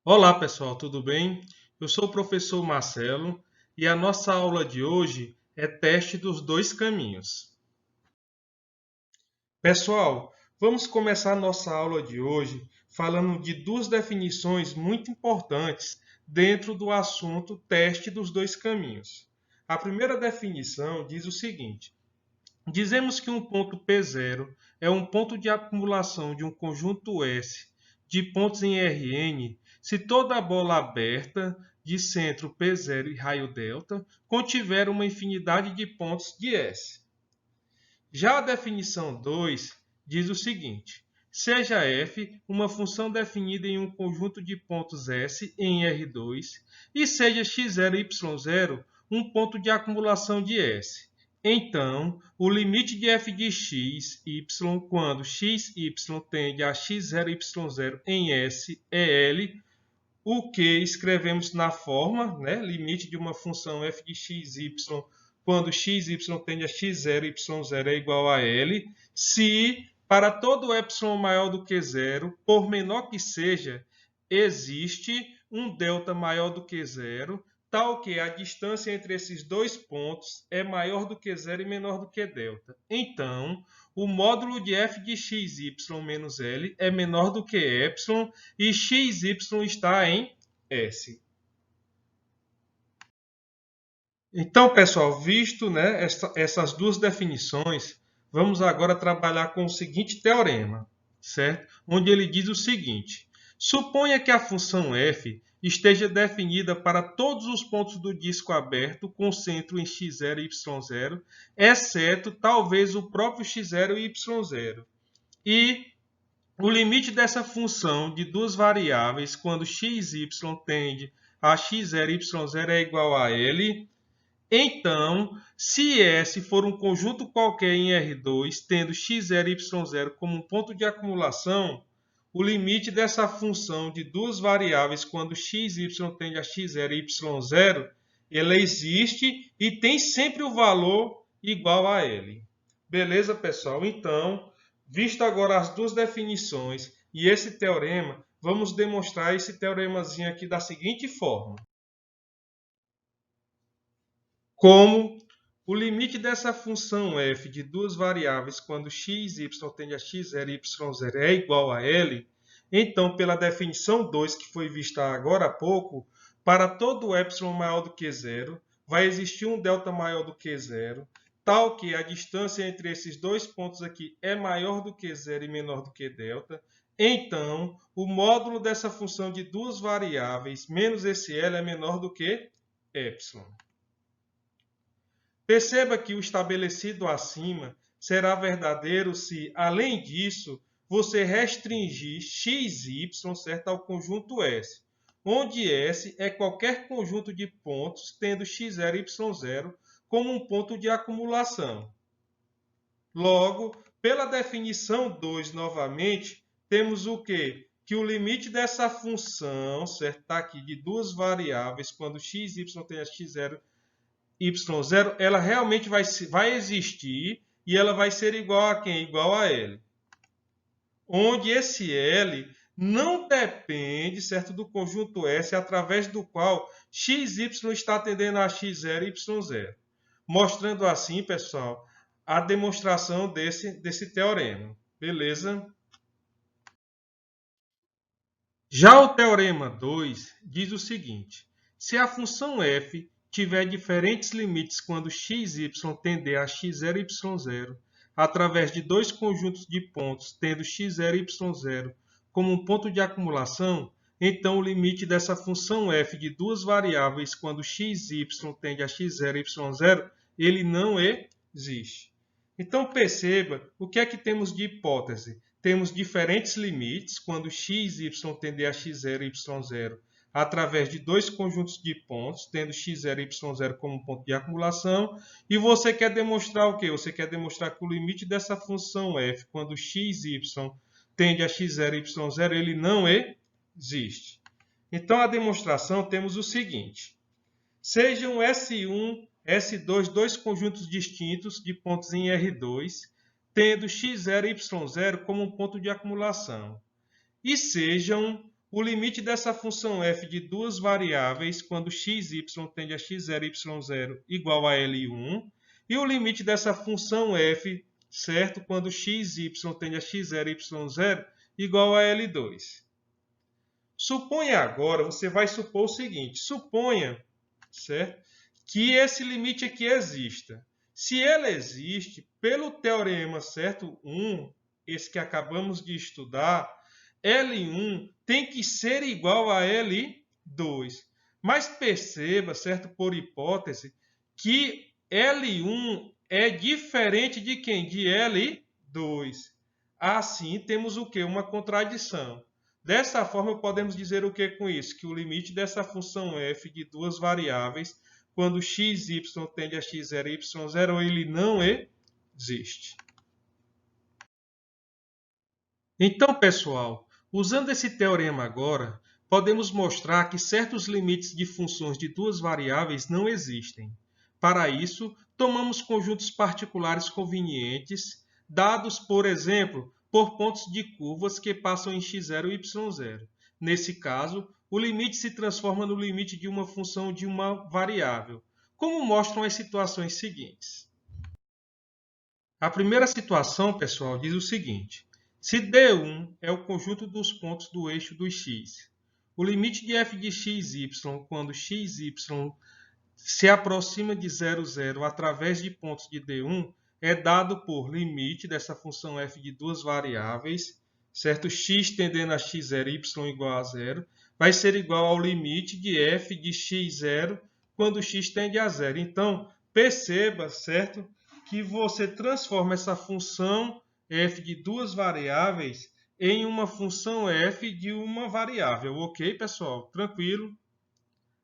Olá pessoal, tudo bem? Eu sou o professor Marcelo e a nossa aula de hoje é teste dos dois caminhos. Pessoal, vamos começar nossa aula de hoje falando de duas definições muito importantes dentro do assunto teste dos dois caminhos. A primeira definição diz o seguinte: dizemos que um ponto P0 é um ponto de acumulação de um conjunto S de pontos em Rn se toda a bola aberta de centro P0 e raio delta contiver uma infinidade de pontos de S. Já a definição 2 diz o seguinte: seja f uma função definida em um conjunto de pontos S em R2 e seja x0 e y0 um ponto de acumulação de S. Então, o limite de f de x, y, quando x, y tende a x0 e y0 em S é L, o que escrevemos na forma, né? Limite de uma função f de x, y, quando x, y tende a x0 e y0 é igual a L, se para todo epsilon maior do que zero, por menor que seja, existe um delta maior do que zero, tal que a distância entre esses dois pontos é maior do que zero e menor do que delta. Então, o módulo de f de x, y menos L é menor do que epsilon e x, y está em S. Então, pessoal, visto, né, essas duas definições, vamos agora trabalhar com o seguinte teorema, certo? Onde ele diz o seguinte: suponha que a função f esteja definida para todos os pontos do disco aberto com centro em x0 e y0, exceto talvez o próprio x0 e y0. E o limite dessa função de duas variáveis quando x e y tende a x0 e y0 é igual a L. Então, se S for um conjunto qualquer em R2, tendo x0 e y0 como um ponto de acumulação, o limite dessa função de duas variáveis quando x e y tende a x0 e y0, ela existe e tem sempre o valor igual a L. Beleza, pessoal? Então, visto agora as duas definições e esse teorema, vamos demonstrar esse teoremazinho aqui da seguinte forma: como o limite dessa função f de duas variáveis quando x, y tende a x0 e y0 é igual a L, então, pela definição 2 que foi vista agora há pouco, para todo epsilon maior do que zero, vai existir um delta maior do que zero, tal que a distância entre esses dois pontos aqui é maior do que zero e menor do que delta. Então, o módulo dessa função de duas variáveis menos esse L é menor do que epsilon. Perceba que o estabelecido acima será verdadeiro se, além disso, você restringir x, y, certo, ao conjunto S, onde S é qualquer conjunto de pontos tendo x0 e y0 como um ponto de acumulação. Logo, pela definição 2 novamente, temos o quê? Que o limite dessa função, certo, está aqui de duas variáveis, quando x, y tem a x0 y0, ela realmente vai existir e ela vai ser igual a quem? Igual a L. Onde esse L não depende, certo, do conjunto S, através do qual x, y está tendendo a x0 e y0. Mostrando assim, pessoal, a demonstração desse teorema. Beleza? Já o teorema 2 diz o seguinte: se a função f tiver diferentes limites quando x e y tender a x0 e y0, através de dois conjuntos de pontos tendo x0 e y0 como um ponto de acumulação, então o limite dessa função f de duas variáveis quando x e y tende a x0 e y0, ele não existe. Então perceba o que é que temos de hipótese. Temos diferentes limites quando x e y tendem a x0 e y0 através de dois conjuntos de pontos, tendo x0 e y0 como ponto de acumulação. E você quer demonstrar o quê? Você quer demonstrar que o limite dessa função f, quando x e y tende a x0 e y0, ele não existe. Então, a demonstração temos o seguinte: sejam S1, S2 dois conjuntos distintos de pontos em R2, tendo x0 e y0 como um ponto de acumulação. E sejam o limite dessa função f de duas variáveis quando x, y tende a x0, y0 igual a L1, e o limite dessa função f, certo, quando x, y tende a x0, y0 igual a L2. Suponha agora, você vai supor o seguinte, suponha, certo, que esse limite aqui exista. Se ele existe, pelo teorema, certo, 1, esse que acabamos de estudar, L1 tem que ser igual a L2. Mas perceba, certo, por hipótese, que L1 é diferente de quem? De L2. Assim, temos o quê? Uma contradição. Dessa forma, podemos dizer o que com isso? Que o limite dessa função f de duas variáveis, quando x, y tende a x0 e y0, ele não existe. Então, pessoal, usando esse teorema agora, podemos mostrar que certos limites de funções de duas variáveis não existem. Para isso, tomamos conjuntos particulares convenientes, dados, por exemplo, por pontos de curvas que passam em x0 e y0. Nesse caso, o limite se transforma no limite de uma função de uma variável, como mostram as situações seguintes. A primeira situação, pessoal, diz o seguinte: se D1 é o conjunto dos pontos do eixo dos x, o limite de f de xy quando xy se aproxima de 0, 0 através de pontos de D1 é dado por limite dessa função f de duas variáveis, certo? X tendendo a x0 e y igual a 0, vai ser igual ao limite de f de x0 quando x tende a 0. Então, perceba, certo, que você transforma essa função f de duas variáveis em uma função f de uma variável. Ok, pessoal? Tranquilo?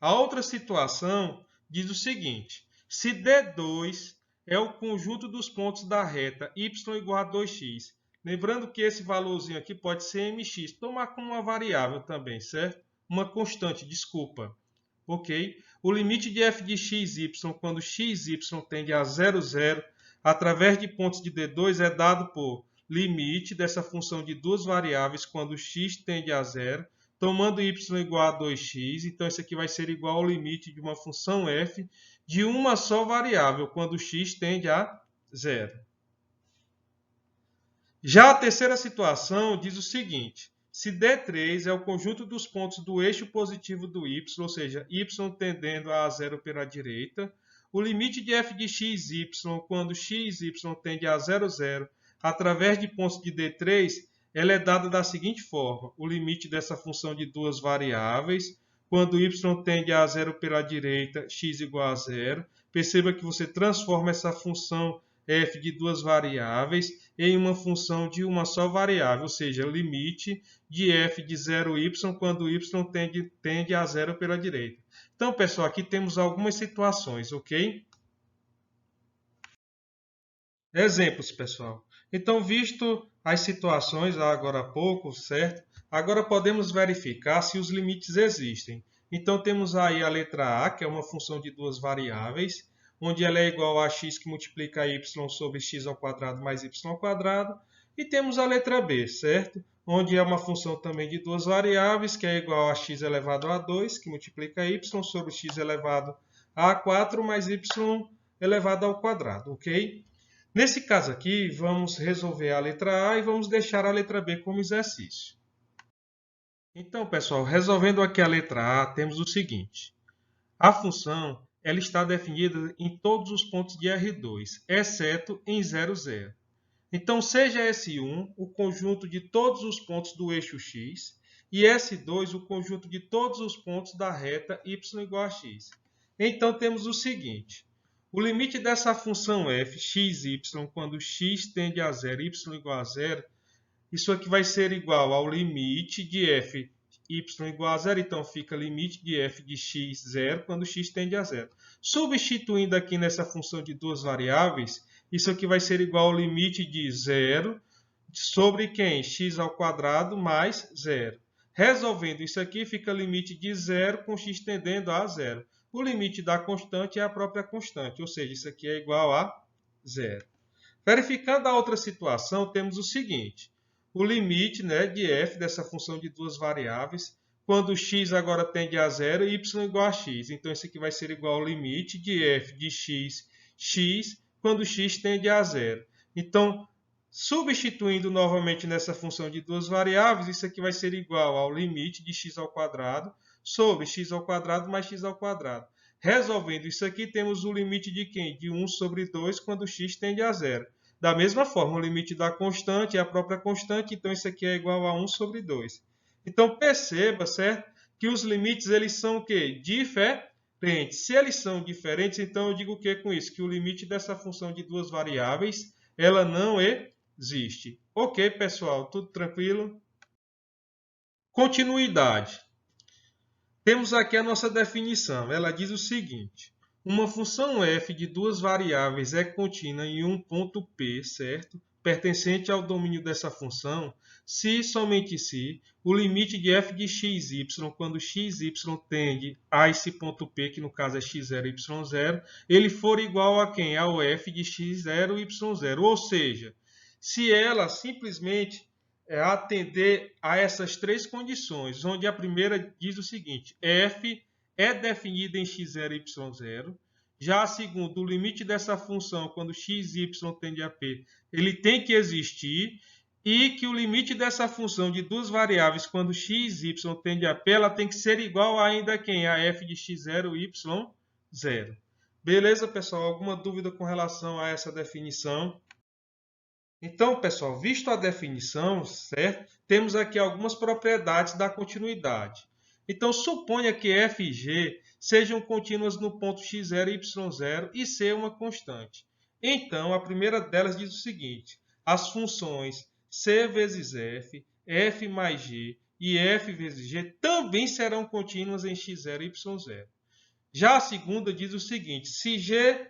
A outra situação diz o seguinte: se D2 é o conjunto dos pontos da reta y igual a 2x, lembrando que esse valorzinho aqui pode ser mx, tomar como uma variável também, certo? Uma constante, desculpa. Ok? O limite de f de xy quando xy tende a 0, 0, através de pontos de D2 é dado por limite dessa função de duas variáveis quando x tende a 0, tomando y igual a 2x, então isso aqui vai ser igual ao limite de uma função f de uma só variável, quando x tende a 0. Já a terceira situação diz o seguinte: se D3 é o conjunto dos pontos do eixo positivo do y, ou seja, y tendendo a 0 pela direita, o limite de f de xy quando xy tende a 0, 0, através de pontos de D3, ela é dada da seguinte forma: o limite dessa função de duas variáveis, quando y tende a 0 pela direita, x igual a 0. Perceba que você transforma essa função f de duas variáveis em uma função de uma só variável, ou seja, o limite de f de 0y quando y tende a 0 pela direita. Então, pessoal, aqui temos algumas situações, ok? Exemplos, pessoal. Então, visto as situações agora há pouco, certo? Agora podemos verificar se os limites existem. Então, temos aí a letra A, que é uma função de duas variáveis, onde ela é igual a x que multiplica y sobre x ao quadrado mais y ao quadrado. E temos a letra B, certo? Onde é uma função também de duas variáveis, que é igual a x elevado a 2, que multiplica y sobre x elevado a 4 mais y elevado ao quadrado, ok? Nesse caso aqui, vamos resolver a letra A e vamos deixar a letra B como exercício. Então, pessoal, resolvendo aqui a letra A, temos o seguinte: a função ela está definida em todos os pontos de R2, exceto em 0, 0. Então, seja S1 o conjunto de todos os pontos do eixo x e S2 o conjunto de todos os pontos da reta y igual a x. Então, temos o seguinte: o limite dessa função f, xy, quando x tende a 0 e y igual a 0, isso aqui vai ser igual ao limite de f, y igual a 0, então fica limite de f de x 0 quando x tende a 0. Substituindo aqui nessa função de duas variáveis, isso aqui vai ser igual ao limite de 0 sobre quem? X ao quadrado mais 0. Resolvendo isso aqui, fica limite de 0 com x tendendo a 0. O limite da constante é a própria constante, ou seja, isso aqui é igual a 0. Verificando a outra situação, temos o seguinte: o limite, né, de f dessa função de duas variáveis, quando x agora tende a zero e y igual a x. Então, isso aqui vai ser igual ao limite de f de x, quando x tende a zero. Então, substituindo novamente nessa função de duas variáveis, isso aqui vai ser igual ao limite de x ao quadrado sobre x ao quadrado mais x ao quadrado. Resolvendo isso aqui, temos o limite de quem? De 1 sobre 2 quando x tende a zero. Da mesma forma, o limite da constante é a própria constante, então isso aqui é igual a 1 sobre 2. Então, perceba, certo? Que os limites eles são o quê? Diferentes. Se eles são diferentes, então eu digo o que com isso? Que o limite dessa função de duas variáveis, ela não existe. Ok, pessoal? Tudo tranquilo? Continuidade. Temos aqui a nossa definição. Ela diz o seguinte: uma função f de duas variáveis é contínua em um ponto P, certo? Pertencente ao domínio dessa função, se somente se o limite de f de xy, quando xy tende a esse ponto P, que no caso é x0, y0, ele for igual a quem? Ao f de x0, y0. Ou seja, se ela simplesmente atender a essas três condições, onde a primeira diz o seguinte: f é definida em x0 e y0. Já a segunda, o limite dessa função, quando x e y tende a p, ele tem que existir. E que o limite dessa função de duas variáveis, quando x e y tende a p, ela tem que ser igual ainda a quem? A f de x0 e y0. Beleza, pessoal? Alguma dúvida com relação a essa definição? Então, pessoal, visto a definição, certo? Temos aqui algumas propriedades da continuidade. Então, suponha que f e g sejam contínuas no ponto x0 e y0 e C uma constante. Então, a primeira delas diz o seguinte: as funções c vezes f mais g e f vezes g também serão contínuas em x0 e y0. Já a segunda diz o seguinte: se g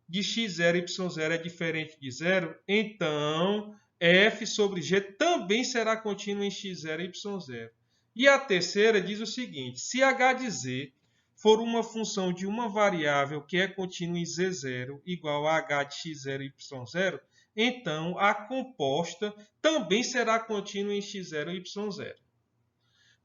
de x0 e y0 é diferente de zero, então f sobre g também será contínuo em x0 e y0. E a terceira diz o seguinte: se h de z for uma função de uma variável que é contínua em z0 igual a h de x0 e y0, então a composta também será contínua em x0 e y0.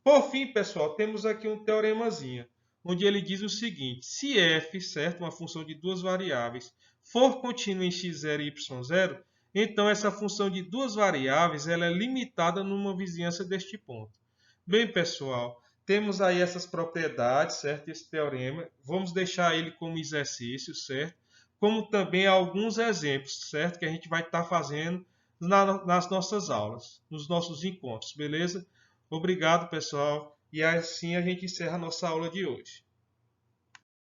Por fim, pessoal, temos aqui um teoremazinho, onde ele diz o seguinte: se f, certo, uma função de duas variáveis, for contínua em x0 e y0, então essa função de duas variáveis ela é limitada numa vizinhança deste ponto. Bem, pessoal, temos aí essas propriedades, certo? Esse teorema. Vamos deixar ele como exercício, certo? Como também alguns exemplos, certo? Que a gente vai estar fazendo nas nossas aulas, nos nossos encontros, beleza? Obrigado, pessoal. E assim a gente encerra a nossa aula de hoje.